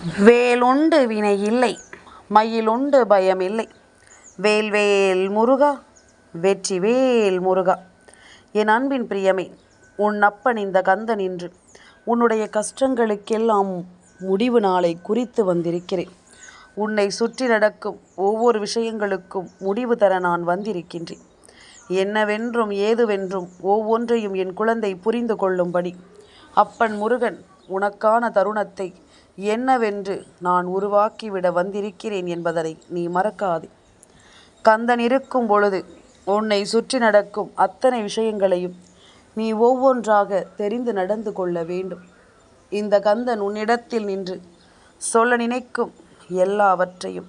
வேலுண்டு வினை இல்லை, மயிலுண்டு பயமில்லை. வேல்வேல் முருகா, வெற்றிவேல் முருகா. என் அன்பின் பிரியமே, உன் அப்பன் இந்த கந்தன் இன்று உன்னுடைய கஷ்டங்களுக்கெல்லாம் முடிவு நாளை குறித்து வந்திருக்கிறேன். உன்னை சுற்றி நடக்கும் ஒவ்வொரு விஷயங்களுக்கும் முடிவு தர நான் வந்திருக்கின்றேன். என்னவென்றும் ஏதுவென்றும் ஒவ்வொன்றையும் என் குழந்தை புரிந்து கொள்ளும்படி அப்பன் முருகன் உனக்கான தருணத்தை என்னவென்று நான் உருவாக்கிவிட வந்திருக்கிறேன் என்பதனை நீ மறக்காதே. கந்தன் இருக்கும் பொழுது உன்னை சுற்றி நடக்கும் அத்தனை விஷயங்களையும் நீ ஒவ்வொன்றாக தெரிந்து நடந்து கொள்ள வேண்டும். இந்த கந்தன் உன்னிடத்தில் நின்று சொல்ல நினைக்கும் எல்லாவற்றையும்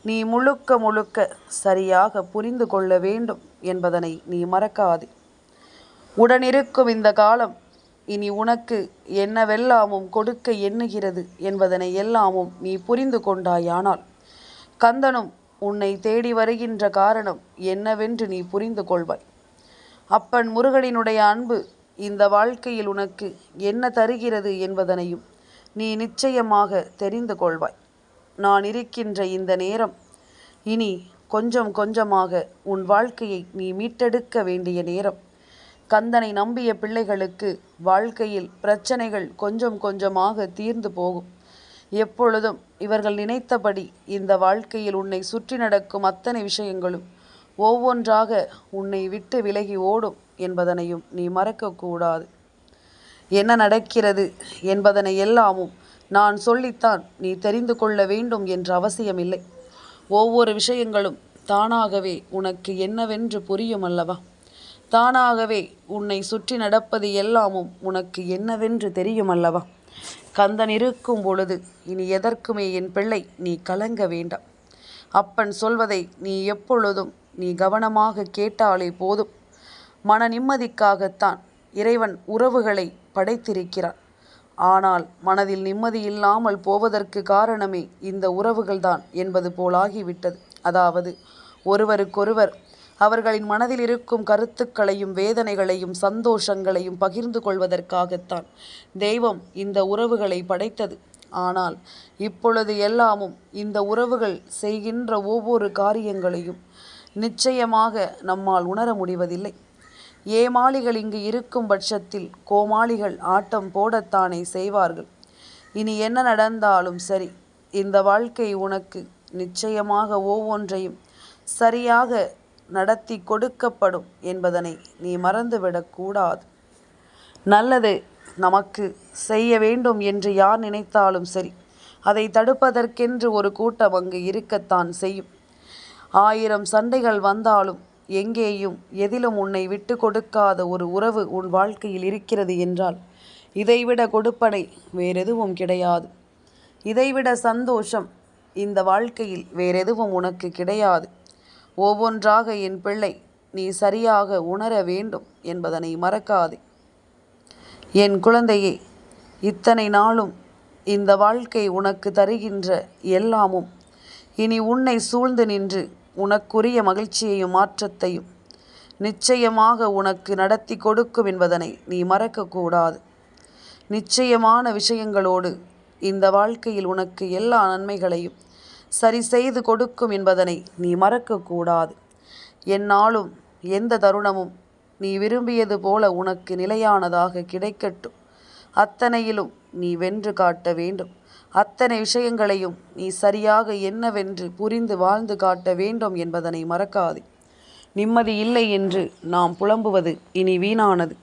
நீ முழுக்க முழுக்க சரியாக புரிந்து கொள்ள வேண்டும் என்பதனை நீ மறக்காதே. உடனிருக்கும் இந்த காலம் இனி உனக்கு என்னவெல்லாமும் கொடுக்க எண்ணுகிறது என்பதனை எல்லாமும் நீ புரிந்து கொண்டாயானால் கந்தனும் உன்னை தேடி வருகின்ற காரணம் என்னவென்று நீ புரிந்து கொள்வாய். அப்பன் முருகனினுடைய அன்பு இந்த வாழ்க்கையில் உனக்கு என்ன தருகிறது என்பதனையும் நீ நிச்சயமாக தெரிந்து கொள்வாய். நான் இருக்கின்ற இந்த நேரம் இனி கொஞ்சம் கொஞ்சமாக உன் வாழ்க்கையை நீ மீட்டெடுக்க வேண்டிய நேரம். கந்தனை நம்பிய பிள்ளைகளுக்கு வாழ்க்கையில் பிரச்சனைகள் கொஞ்சம் கொஞ்சமாக தீர்ந்து போகும். எப்பொழுதும் இவர்கள் நினைத்தபடி இந்த வாழ்க்கையில் உன்னை சுற்றி நடக்கும் அத்தனை விஷயங்களும் ஒவ்வொன்றாக உன்னை விட்டு விலகி ஓடும் என்பதனையும் நீ மறக்கக்கூடாது. என்ன நடக்கிறது என்பதனை எல்லாமும் நான் சொல்லித்தான் நீ தெரிந்து கொள்ள வேண்டும் என்ற அவசியமில்லை. ஒவ்வொரு விஷயங்களும் தானாகவே உனக்கு என்னவென்று புரியும் அல்லவா? தானாகவே உன்னை சுற்றி நடப்பது எல்லாமும் உனக்கு என்னவென்று தெரியும் அல்லவா? கந்தன் இருக்கும் பொழுது இனி எதற்குமே என் பிள்ளை நீ கலங்க வேண்டாம். அப்பன் சொல்வதை நீ எப்பொழுதும் நீ கவனமாக கேட்டாலே போதும். மன நிம்மதிக்காகத்தான் இறைவன் உறவுகளை படைத்திருக்கிறான். ஆனால் மனதில் நிம்மதி இல்லாமல் போவதற்கு காரணமே இந்த உறவுகள்தான் என்பது போலாகிவிட்டது. அதாவது ஒருவருக்கொருவர் அவர்களின் மனதில் இருக்கும் கருத்துக்களையும் வேதனைகளையும் சந்தோஷங்களையும் பகிர்ந்து கொள்வதற்காகத்தான் தெய்வம் இந்த உறவுகளை படைத்தது. ஆனால் இப்பொழுது எல்லாமும் இந்த உறவுகள் செய்கின்ற ஒவ்வொரு காரியங்களையும் நிச்சயமாக நம்மால் உணர முடிவதில்லை. ஏமாளிகள் இங்கு இருக்கும் பட்சத்தில் கோமாளிகள் ஆட்டம் போடத்தானே செய்வார்கள். இனி என்ன நடந்தாலும் சரி, இந்த வாழ்க்கை உனக்கு நிச்சயமாக ஒவ்வொன்றையும் சரியாக நடத்தி கொடுக்கப்படும் என்பதனை நீ மறந்துவிடக்கூடாது. நல்லது நமக்கு செய்ய வேண்டும் என்று யார் நினைத்தாலும் சரி, அதை தடுப்பதற்கென்று ஒரு கூட்டம் அங்கு இருக்கத்தான் செய்யும். 1000 சண்டைகள் வந்தாலும் எங்கேயும் எதிலும் உன்னை விட்டு கொடுக்காத ஒரு உறவு உன் வாழ்க்கையில் இருக்கிறது என்றால் இதைவிட கொடுப்பனை வேறெதுவும் கிடையாது. இதைவிட சந்தோஷம் இந்த வாழ்க்கையில் வேறெதுவும் உனக்கு கிடையாது. ஒவ்வொன்றாக என் பிள்ளை நீ சரியாக உணர வேண்டும் என்பதனை மறக்காதே. என் குழந்தையே, இத்தனை நாளும் இந்த வாழ்க்கை உனக்கு தருகின்ற எல்லாமும் இனி உன்னை சூழ்ந்து நின்று உனக்குரிய மகிழ்ச்சியையும் மாற்றத்தையும் நிச்சயமாக உனக்கு நடத்தி கொடுக்கும் என்பதனை நீ மறக்கக்கூடாது. நிச்சயமான விஷயங்களோடு இந்த வாழ்க்கையில் உனக்கு எல்லா நன்மைகளையும் சரி செய்து கொடுக்கும் என்பதனை நீ மறக்கக்கூடாது. எந்நாளும் எந்த தருணமும் நீ விரும்பியது போல உனக்கு நிலையானதாக கிடைக்கட்டும். அத்தனையிலும் நீ வென்று காட்ட வேண்டும். அத்தனை விஷயங்களையும் நீ சரியாக என்னவென்று புரிந்து வாழ்ந்து காட்ட வேண்டும் என்பதனை மறக்காதே. நிம்மதி இல்லை என்று நாம் புலம்புவது இனி வீணானது.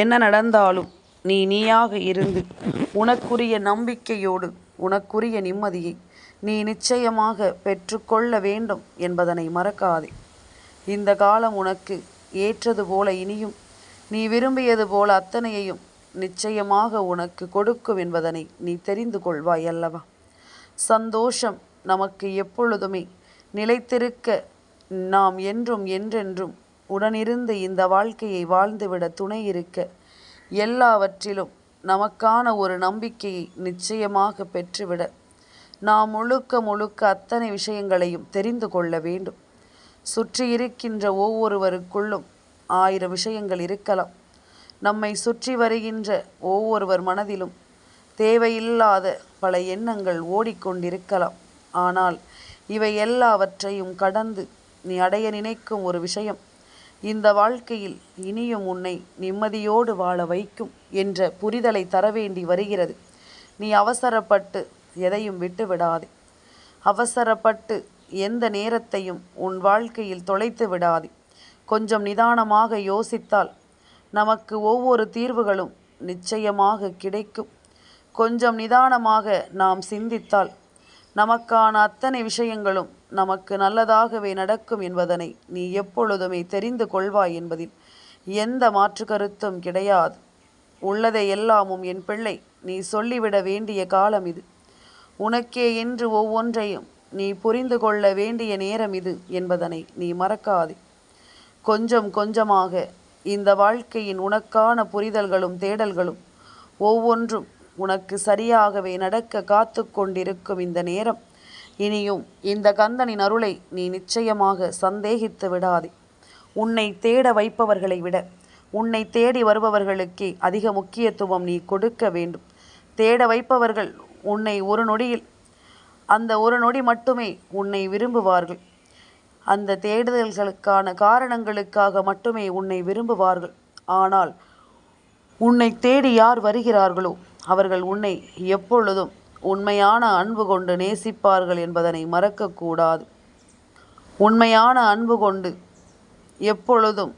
என்ன நடந்தாலும் நீ நீயாக இருந்து உனக்குரிய நம்பிக்கையோடு உனக்குரிய நிம்மதியை நீ நிச்சயமாக பெற்றுக்கொள்ள வேண்டும் என்பதனை மறக்காதே. இந்த காலம் உனக்கு ஏற்றது போல இனியும் நீ விரும்பியது போல அத்தனையையும் நிச்சயமாக உனக்கு கொடுக்கும் என்பதனை நீ தெரிந்து கொள்வாய் அல்லவா? சந்தோஷம் நமக்கு எப்பொழுதுமே நிலைத்திருக்க நாம் என்றும் என்றென்றும் உடனிருந்து இந்த வாழ்க்கையை வாழ்ந்துவிட துணை இருக்க எல்லாவற்றிலும் நமக்கான ஒரு நம்பிக்கையை நிச்சயமாக பெற்றுவிட நாம் முழுக்க முழுக்க அத்தனை விஷயங்களையும் தெரிந்து கொள்ள வேண்டும். சுற்றி இருக்கின்ற ஒவ்வொருவருக்குள்ளும் 1000 விஷயங்கள் இருக்கலாம். நம்மை சுற்றி வருகின்ற ஒவ்வொருவர் மனதிலும் தேவையில்லாத பல எண்ணங்கள் ஓடிக்கொண்டிருக்கலாம். ஆனால் இவை எல்லாவற்றையும் கடந்து நீ அடைய நினைக்கும் ஒரு விஷயம் இந்த வாழ்க்கையில் இனியும் உன்னை நிம்மதியோடு வாழ வைக்கும் என்ற புரிதலை தர வேண்டி வருகிறது. நீ அவசரப்பட்டு எதையும் விட்டு விடாதே. அவசரப்பட்டு எந்த நேரத்தையும் உன் வாழ்க்கையில் தொலைத்து விடாதே. கொஞ்சம் நிதானமாக யோசித்தால் நமக்கு ஒவ்வொரு தீர்வுகளும் நிச்சயமாக கிடைக்கும். கொஞ்சம் நிதானமாக நாம் சிந்தித்தால் நமக்கான அத்தனை விஷயங்களும் நமக்கு நல்லதாகவே நடக்கும் என்பதனை நீ எப்பொழுதுமே தெரிந்து கொள்வாய் என்பதில் எந்த மாற்று கருத்தும் கிடையாது. உள்ளதை எல்லாமும் என் பிள்ளை நீ சொல்லிவிட வேண்டிய காலம் இது. உனக்கே என்று ஒவ்வொன்றையும் நீ புரிந்து கொள்ள வேண்டிய நேரம் இது என்பதனை நீ மறக்காதே. கொஞ்சம் கொஞ்சமாக இந்த வாழ்க்கையின் உனக்கான புரிதல்களும் தேடல்களும் ஒவ்வொன்றும் உனக்கு சரியாகவே நடக்க காத்து கொண்டிருக்கும் இந்த நேரம். இனியும் இந்த கந்தனின் அருளை நீ நிச்சயமாக சந்தேகித்து விடாதே. உன்னை தேட வைப்பவர்களை விட உன்னை தேடி வருபவர்களுக்கே அதிக முக்கியத்துவம் நீ கொடுக்க வேண்டும். தேட வைப்பவர்கள் உன்னை ஒரு நொடியில், அந்த ஒரு நொடி மட்டுமே உன்னை விரும்புவார்கள். அந்த தேடுதல்களுக்கான காரணங்களுக்காக மட்டுமே உன்னை விரும்புவார்கள். ஆனால் உன்னை தேடி யார் வருகிறார்களோ அவர்கள் உன்னை எப்பொழுதும் உண்மையான அன்பு கொண்டு நேசிப்பார்கள் என்பதனை மறக்கக்கூடாது. உண்மையான அன்பு கொண்டு எப்பொழுதும்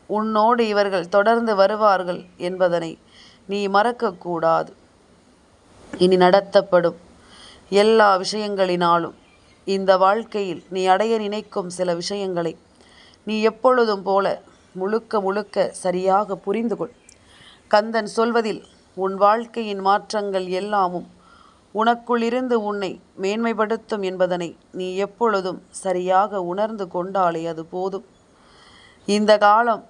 உன்னோடு இவர்கள் தொடர்ந்து வருவார்கள் என்பதனை நீ மறக்கக்கூடாது. இனி நடத்தப்படும் எல்லா விஷயங்களினாலும் இந்த வாழ்க்கையில் நீ அடைய நினைக்கும் சில விஷயங்களை நீ எப்பொழுதும் போல முழுக்க முழுக்க சரியாக புரிந்து கொள். கந்தன் சொல்வதில் உன் வாழ்க்கையின் மாற்றங்கள் எல்லாமும் உனக்குள்ளிருந்து உன்னை மேன்மைப்படுத்தும் என்பதனை நீ எப்பொழுதும் சரியாக உணர்ந்து கொண்டாலே அது போதும். இந்த காலம்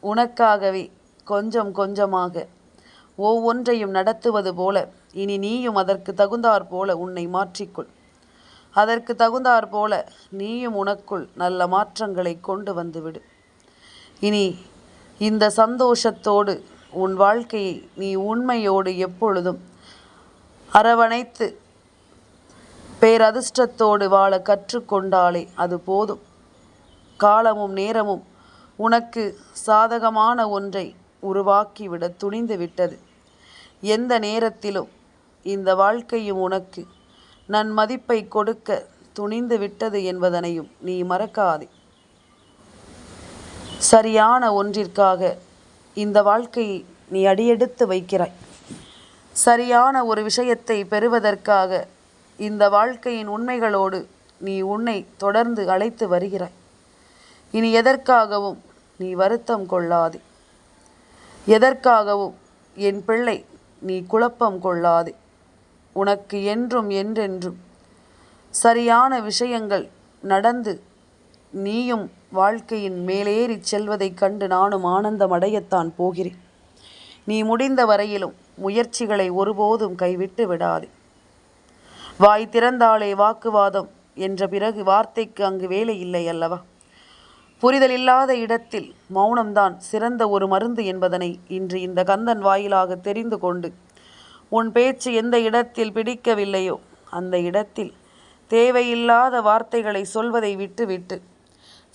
உனக்காகவே கொஞ்சம் கொஞ்சமாக ஒவ்வொன்றையும் நடத்துவது போல இனி நீயும் அதற்கு தகுந்தாற் போல உன்னை மாற்றிக்கொள். அதற்கு தகுந்தாற் போல நீயும் உனக்குள் நல்ல மாற்றங்களை கொண்டு வந்துவிடு. இனி இந்த சந்தோஷத்தோடு உன் வாழ்க்கையை நீ உண்மையோடு எப்பொழுதும் அரவணைத்து பேரதிர்ஷ்டத்தோடு வாழ கற்றுக்கொண்டாலே அது போதும். காலமும் நேரமும் உனக்கு சாதகமான ஒன்றை உருவாக்கிவிட துணிந்து விட்டது. எந்த நேரத்திலும் இந்த வாழ்க்கையும் உனக்கு நன்மதிப்பை கொடுக்க துணிந்து விட்டது என்பதனையும் நீ மறக்காதே. சரியான ஒன்றிற்காக இந்த வாழ்க்கையை நீ அடியெடுத்து வைக்கிறாய். சரியான ஒரு விஷயத்தை பெறுவதற்காக இந்த வாழ்க்கையின் உண்மைகளோடு நீ உன்னை தொடர்ந்து அழைத்து வருகிறாய். இனி எதற்காகவும் நீ வருத்தம் கொள்ளாதே. எதற்காகவும் என் பிள்ளை நீ குழப்பம் கொள்ளாதே. உனக்கு என்றும் என்றென்றும் சரியான விஷயங்கள் நடந்து நீயும் வாழ்க்கையின் மேலேறி செல்வதைக் கண்டு நானும் ஆனந்தம் அடையத்தான் போகிறேன். நீ முடிந்த வரையிலும் முயற்சிகளை ஒருபோதும் கைவிட்டு விடாதே. வாய் திறந்தாலே வாக்குவாதம் என்ற பிறகு வார்த்தைக்கு அங்கு வேலை இல்லை அல்லவா? புரிதல் இல்லாத இடத்தில் மௌனம்தான் சிறந்த ஒரு மருந்து என்பதனை இன்று இந்த கந்தன் வாயிலாக தெரிந்து கொண்டு உன் பேச்சு எந்த இடத்தில் பிடிக்கவில்லையோ அந்த இடத்தில் தேவையில்லாத வார்த்தைகளை சொல்வதை விட்டுவிட்டு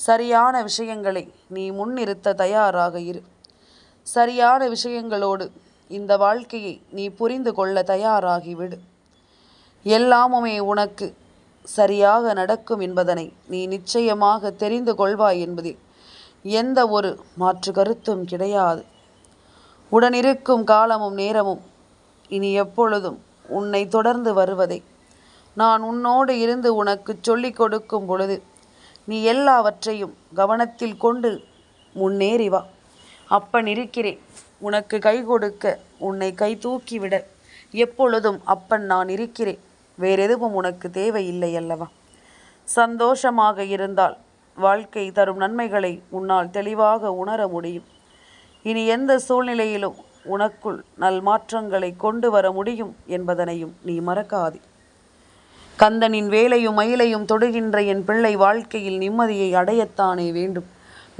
சரியான விஷயங்களை நீ முன்னிறுத்த தயாராக இரு. சரியான விஷயங்களோடு இந்த வாழ்க்கையை நீ புரிந்து கொள்ள தயாராகிவிடு. எல்லாமுமே உனக்கு சரியாக நடக்கும் என்பதனை நீ நிச்சயமாக தெரிந்து கொள்வாய் என்பதில் எந்த ஒரு மாற்று கருத்தும் கிடையாது. உடனிருக்கும் காலமும் நேரமும் இனி எப்பொழுதும் உன்னை தொடர்ந்து வருவதை நான் உன்னோடு இருந்து உனக்கு சொல்லிக் கொடுக்கும் பொழுது நீ எல்லாவற்றையும் கவனத்தில் கொண்டு முன்னேறி வா. அப்பன் இருக்கிறேன் உனக்கு கை கொடுக்க, உன்னை கை தூக்கிவிட எப்பொழுதும் அப்பன் நான் இருக்கிறேன். வேறெதுவும் உனக்கு தேவையில்லை அல்லவா? சந்தோஷமாக இருந்தால் வாழ்க்கை தரும் நன்மைகளை உன்னால் தெளிவாக உணர முடியும். இனி எந்த சூழ்நிலையிலும் உனக்குள் நல்மாற்றங்களை கொண்டு வர முடியும் என்பதனையும் நீ மறக்காதே. கந்தனின் வேலையும் மயிலையும் தொடுகின்ற என் பிள்ளை வாழ்க்கையில் நிம்மதியை அடையத்தானே வேண்டும்.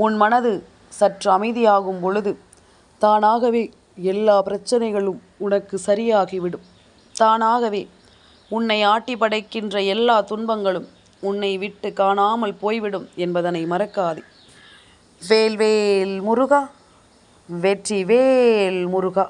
உன் மனது சற்று அமைதியாகும் பொழுது தானாகவே எல்லா பிரச்சனைகளும் உனக்கு சரியாகிவிடும். தானாகவே உன்னை ஆட்டி படைக்கின்ற எல்லா துன்பங்களும் உன்னை விட்டு காணாமல் போய்விடும் என்பதனை மறக்காதே. வேல்வேல் முருகா, வெற்றி வேல் முருகா.